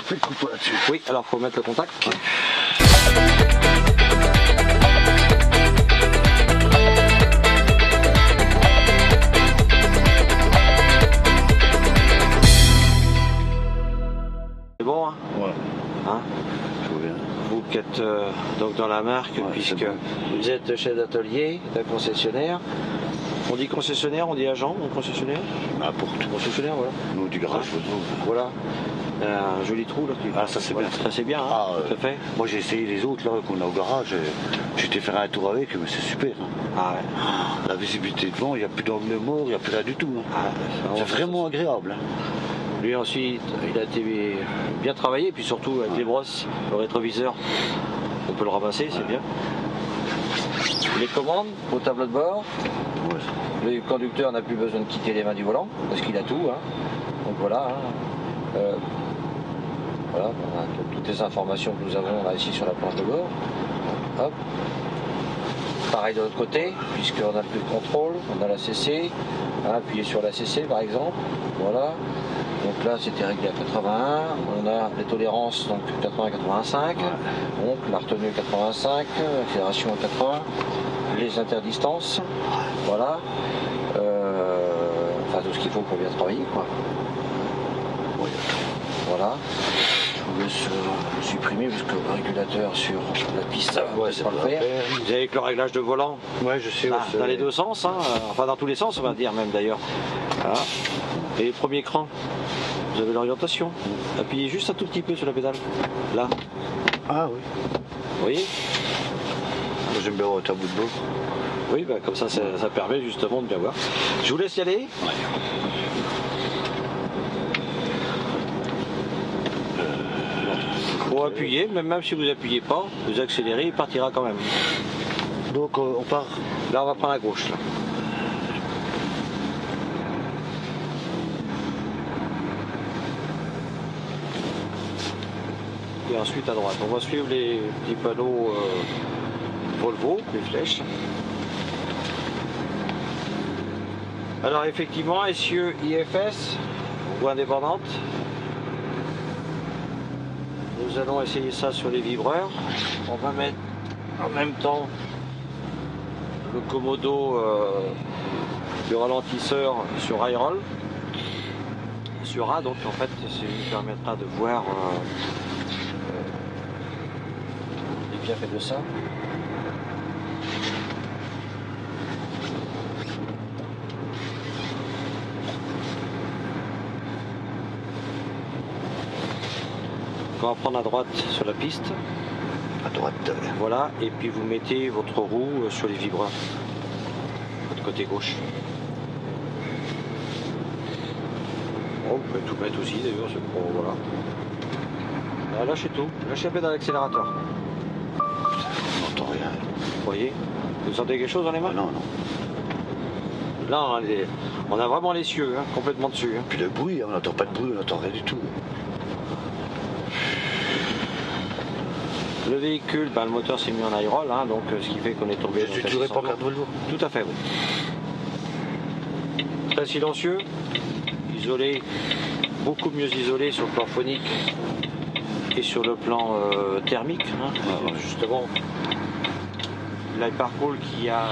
fais le couteau là-dessus. Oui, alors faut mettre le contact. Ouais. C'est bon, hein? Ouais. Hein? Tout bien. Vous qui êtes donc dans la marque, ouais, puisque vous êtes chef d'atelier d'un concessionnaire. On dit concessionnaire, on dit agent, ou concessionnaire? N'importe. Concessionnaire, voilà. Nous, du garage photo. Voilà. Un joli trou là. Ah, ça c'est bien. Ça c'est bien, hein? Ah, tout à fait. Moi j'ai essayé les autres là qu'on a au garage. J'étais faire un tour avec, mais c'est super. Hein. Ah ouais. La visibilité devant, il n'y a plus d'angle mort, il n'y a plus rien du tout. Hein. Ah, c'est vraiment agréable. Hein. Lui ensuite, il a été bien travaillé, puis surtout avec les brosses, le rétroviseur, on peut le ramasser, c'est bien. Les commandes au tableau de bord. Le conducteur n'a plus besoin de quitter les mains du volant, parce qu'il a tout. Hein. Donc voilà. Hein. Voilà, on a toutes les informations que nous avons là ici sur la planche de bord. Hop. Pareil de l'autre côté, puisqu'on a plus de contrôle, on a la CC, hein, appuyez sur la CC par exemple, voilà. Donc là c'était réglé à 81, on a les tolérances donc 80-85, donc la retenue 85, l'accélération à 80, les interdistances, voilà. Enfin tout ce qu'il faut pour bien travailler quoi. Voilà. Je vous laisse supprimer parce que le régulateur sur la piste, ça va pas le faire. Vous avez avec le réglage de volant. Ouais, je sais. Dans les deux sens, hein, enfin dans tous les sens, on va dire même d'ailleurs. Voilà. Et le premier cran, vous avez l'orientation. Appuyez juste un tout petit peu sur la pédale. Là. Ah oui. Vous voyez? J'aime bien avoir un bout de bord. Oui, bah, comme ça permet justement de bien voir. Je vous laisse y aller. Ouais. Pour appuyer, même si vous appuyez pas, vous accélérez, il partira quand même. Donc on part. Là on va prendre à gauche. Là. Et ensuite à droite. On va suivre les petits panneaux Volvo, les flèches. Alors effectivement, essieu IFS, ou indépendante. Nous allons essayer ça sur les vibreurs. On va mettre en même temps le commodo du ralentisseur sur high roll. Sur A, donc en fait, ça nous permettra de voir les bienfaits de ça. On va prendre à droite sur la piste. À droite. Voilà, et puis vous mettez votre roue sur les vibreurs. Votre côté gauche. Oh, vous pouvez tout mettre aussi d'ailleurs, c'est pour. Voilà. Là, lâchez tout. Lâchez la pédale d'accélérateur. On n'entend rien. Vous voyez? Vous sentez quelque chose dans les mains? Non, non. Là, on a vraiment les cieux, hein, complètement dessus. Hein. Puis le bruit, on n'entend pas de bruit, on n'entend rien du tout. Le véhicule, le moteur s'est mis en high roll, hein, donc ce qui fait qu'on est tombé. Je suis toujours pas carte Volvo. Tout à fait, oui. Très silencieux, isolé, beaucoup mieux isolé sur le plan phonique et sur le plan thermique. Hein. Justement, l'Hypercool qui a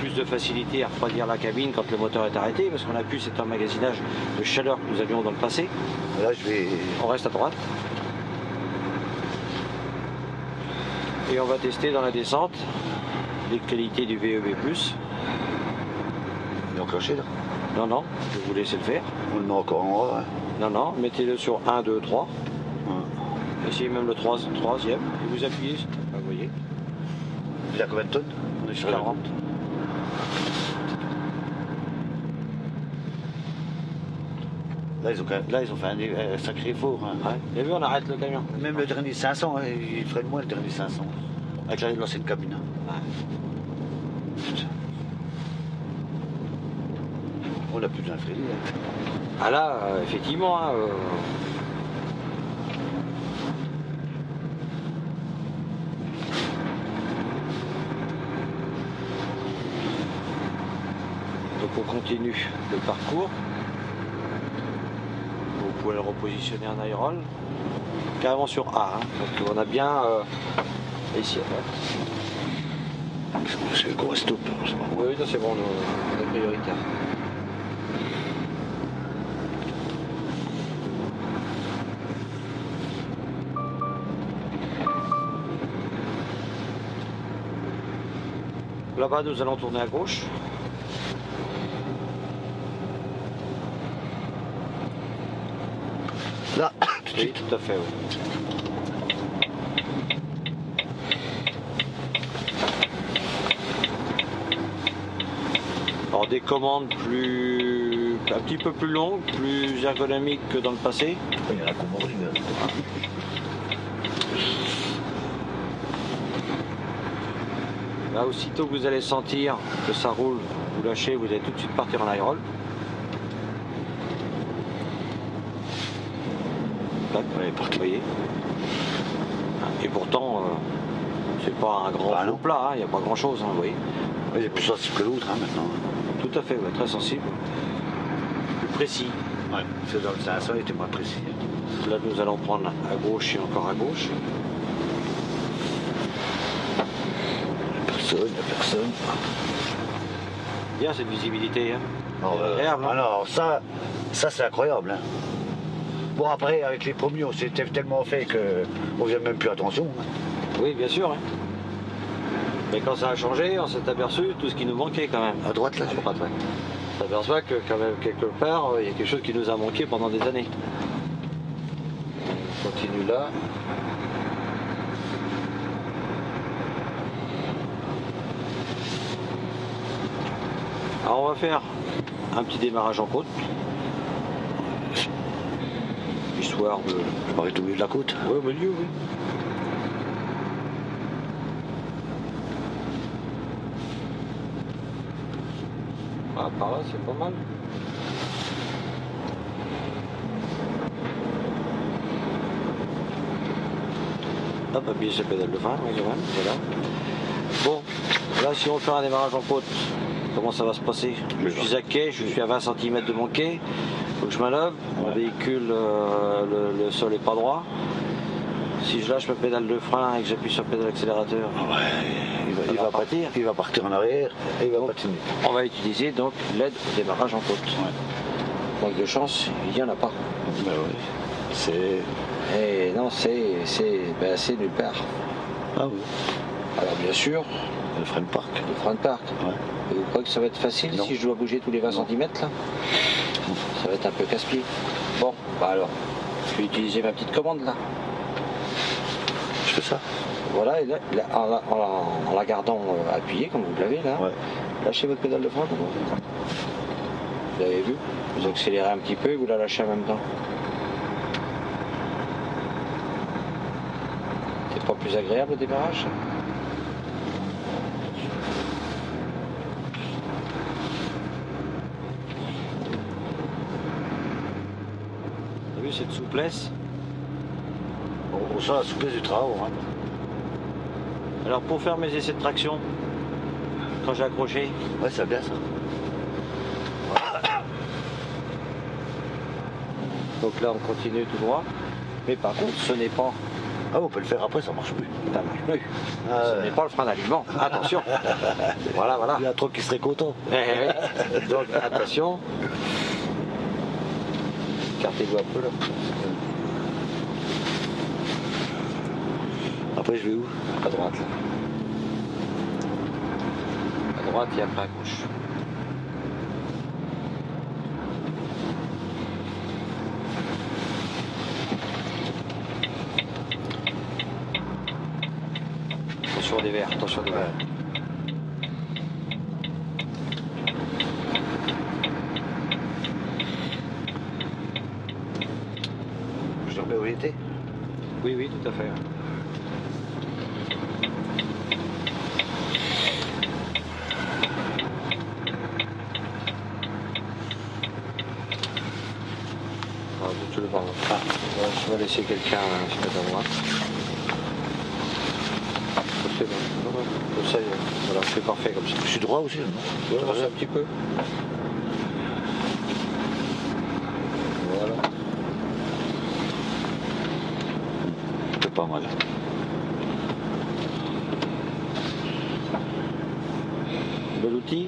plus de facilité à refroidir la cabine quand le moteur est arrêté, parce qu'on a plus cet emmagasinage de chaleur que nous avions dans le passé. Là, on reste à droite. Et on va tester dans la descente les qualités du VEB+. Il est enclenché là? Non, non, je vais vous laisser le faire. On le met encore en haut. Hein. Non, non, mettez-le sur 1, 2, 3. Essayez même le troisième et vous appuyez. Vous voyez. Il a combien de tonnes? On est sur 40. Là, ils ont fait un sacré effort. Hein. Ouais. Vous avez vu, on arrête le camion. Même le dernier 500, hein, il freine moins le dernier 500. Avec l'ancienne cabine. Hein. Ouais. Putain. On n'a plus besoin de freiner. Hein. Ah là, effectivement. Hein, Donc on continue le parcours. Vous pouvez le repositionner en high roll. carrément sur A. Hein. Donc on a bien ici. C'est gros stop. Oui, c'est bon, on est prioritaire. Là-bas, nous allons tourner à gauche. Là, oui, tout à fait. Oui. Alors des commandes un petit peu plus longues, plus ergonomiques que dans le passé. Il y a la commande. Là, aussitôt que vous allez sentir que ça roule, vous lâchez, vous allez tout de suite partir en high roll. Là, vous voyez. Et pourtant, c'est pas un grand plat, il n'y a pas grand chose, vous voyez. Oui, c'est plus sensible que l'autre maintenant. Tout à fait, ouais, très sensible. Plus précis. Ouais, c'est dans le sens, il était moins précis. Là, nous allons prendre à gauche et encore à gauche. Il n'y a personne. Bien cette visibilité. Hein. Agréable. Alors ça c'est incroyable. Hein. Bon après avec les premiers on s'était tellement fait qu'on faisait même plus attention. Hein. Oui bien sûr. Hein. Mais quand ça a changé, on s'est aperçu tout ce qui nous manquait quand même. À droite là. À droite, ouais. On s'aperçoit que quand même quelque part il y a quelque chose qui nous a manqué pendant des années. On continue là. Alors on va faire un petit démarrage en côte. Histoire de... Je m'arrête au milieu de la côte. Oui, au milieu, oui. Ah, par là, c'est pas mal. Hop, appuyez sur la pédale de frein, oui, quand même, voilà. Bon, là, si on fait un démarrage en côte, comment ça va se passer? Je suis à quai, je suis à 20 cm de mon quai, il faut que je manœuvre, mon véhicule, le sol n'est pas droit. Si je lâche ma pédale de frein et que j'appuie sur la pédale d'accélérateur, il va partir en arrière et il va patiner. On va utiliser donc l'aide au démarrage en côte. Ouais. Manque de chance, il n'y en a pas. Ben oui, c'est... Et non, c'est nulle part. Ah oui. Alors bien sûr... Le frein de parc. Le frein de parc. Ouais. Et vous croyez que ça va être facile si je dois bouger tous les 20 cm là? Ça va être un peu casse-pied. Bon, bah alors, je vais utiliser ma petite commande là. Je fais ça. Voilà, et là, en la gardant appuyée comme vous l'avez là, lâchez votre pédale de frein. Vous avez vu? Vous accélérez un petit peu et vous la lâchez en même temps. C'est pas plus agréable le démarrage? Vous avez vu cette souplesse? On sent la souplesse du travail. Hein. Alors pour faire mes essais de traction, quand j'ai accroché... Ouais, c'est bien ça. Donc là on continue tout droit, mais par contre ce n'est pas... Ah on peut le faire après, ça marche plus. Ça marche plus. Ce n'est pas le frein d'aliment, attention. Voilà. Il y a trop qui serait content. Donc attention. Écartez-vous un peu là. Après je vais où? À droite là. À droite et après à gauche. Attention des verres, attention des verres. Je remets où il était? Oui, tout à fait. Je vais laisser quelqu'un se mettre à droite. C'est bon. Ça y est. Voilà, c'est parfait comme ça. Je suis droit aussi, non? Tu avances un petit peu. Voilà. mal. Bel outil.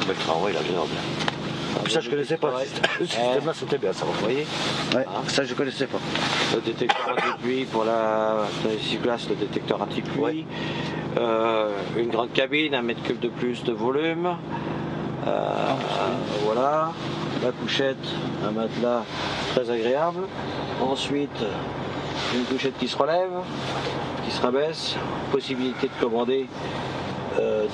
Le travail, il est agréable. Puis ça, je connaissais pas. Ce système-là, c'était bien, ça. Vous voyez? Ouais, ça, je connaissais pas. Le détecteur anti-pluie pour la place, le détecteur anti-pluie. Ouais. Une grande cabine, 1 mètre cube de plus de volume. Voilà. La couchette, un matelas très agréable. Ensuite, une couchette qui se relève, qui se rabaisse. Possibilité de commander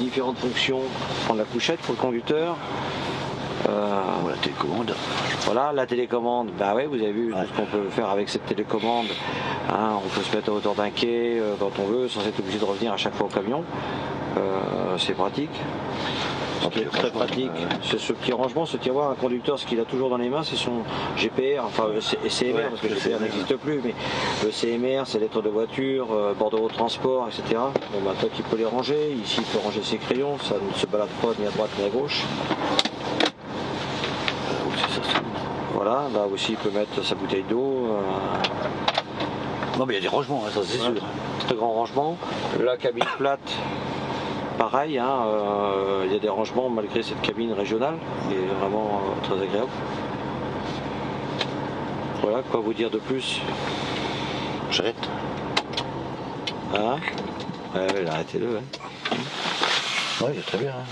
différentes fonctions pour la couchette pour le conducteur. La télécommande. Voilà, la télécommande, bah ouais, vous avez vu ce qu'on peut faire avec cette télécommande. Hein, on peut se mettre à hauteur d'un quai quand on veut, sans être obligé de revenir à chaque fois au camion. C'est pratique. Ce qui est très pratique, c'est ce petit rangement, ce tiroir. Un conducteur, ce qu'il a toujours dans les mains, c'est son GPR, enfin CMR, parce que le GPR n'existe plus, mais le CMR, c'est lettres de voiture, bordereau de transport, etc. Bon, bah, toi qui peux les ranger, ici il peut ranger ses crayons, ça ne se balade pas ni à droite ni à gauche. Voilà, là aussi il peut mettre sa bouteille d'eau. Non mais il y a des rangements, hein, ça c'est sûr. Très grand rangement. La cabine plate, pareil, hein, il y a des rangements malgré cette cabine régionale, qui est vraiment très agréable. Voilà, quoi vous dire de plus? J'arrête. Hein? Ouais, arrêtez-le. Hein. Ouais, c'est très bien. Hein.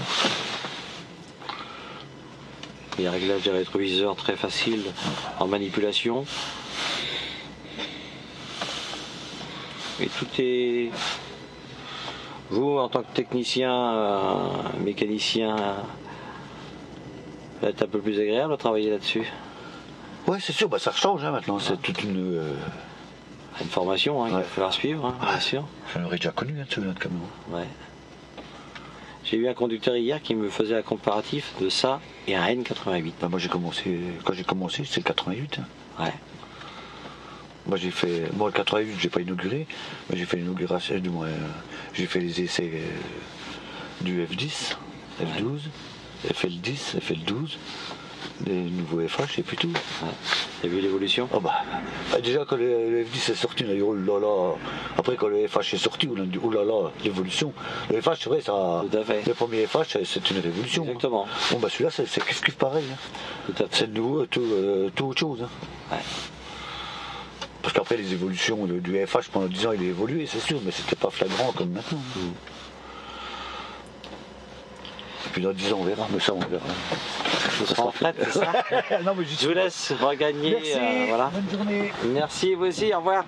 Il y a un réglage des rétroviseurs très facile en manipulation. Et tout est... Vous, en tant que technicien, mécanicien, ça va être un peu plus agréable à travailler là-dessus. Ouais, c'est sûr, bah, ça change hein, maintenant. C'est toute une formation qu'il va falloir suivre, hein, bien sûr. J'en aurais déjà connu, celui-là de camion. Ouais. J'ai eu un conducteur hier qui me faisait un comparatif de ça et un N88. Bah, moi, quand j'ai commencé, c'est le 88. Hein. Ouais. Moi, le 88, j'ai pas inauguré. Moi, j'ai fait l'inauguration, du moins, j'ai fait les essais du F10, F12, FL10, FL12, des nouveaux FH et puis tout. Ouais. T'as vu l'évolution? Oh bah, déjà quand le F10 est sorti, on a dit oh là là. Après quand le FH est sorti, on a dit oh là là, l'évolution. Le FH, c'est vrai, ça. Tout à fait. Le premier FH, c'est une révolution. Exactement. Hein. Bon bah celui-là, c'est kiff pareil. Hein. Tout à fait. C'est de nouveau tout autre chose. Hein. Ouais. Parce qu'après les évolutions du FH pendant 10 ans, il a évolué, c'est sûr, mais c'était pas flagrant comme maintenant. Et puis dans 10 ans, on verra, mais ça, on verra. Je serai en retraite, c'est ça? Non, mais je vous laisse regagner. Merci, voilà. bonne journée. Merci, vous aussi, au revoir.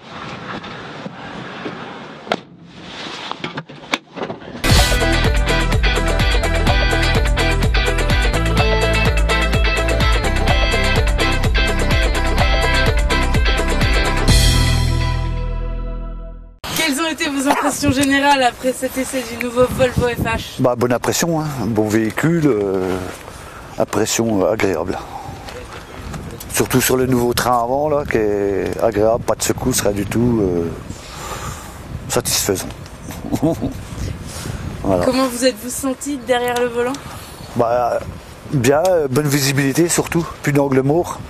Quelles ont été vos impressions générales après cet essai du nouveau Volvo FH? Bah, bonne impression, hein. Bon véhicule, impression agréable. Surtout sur le nouveau train avant, là, qui est agréable, pas de secousses, rien du tout, satisfaisant. Voilà. Comment vous êtes-vous senti derrière le volant? Bah, bien, bonne visibilité surtout, plus d'angle mort,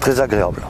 très agréable.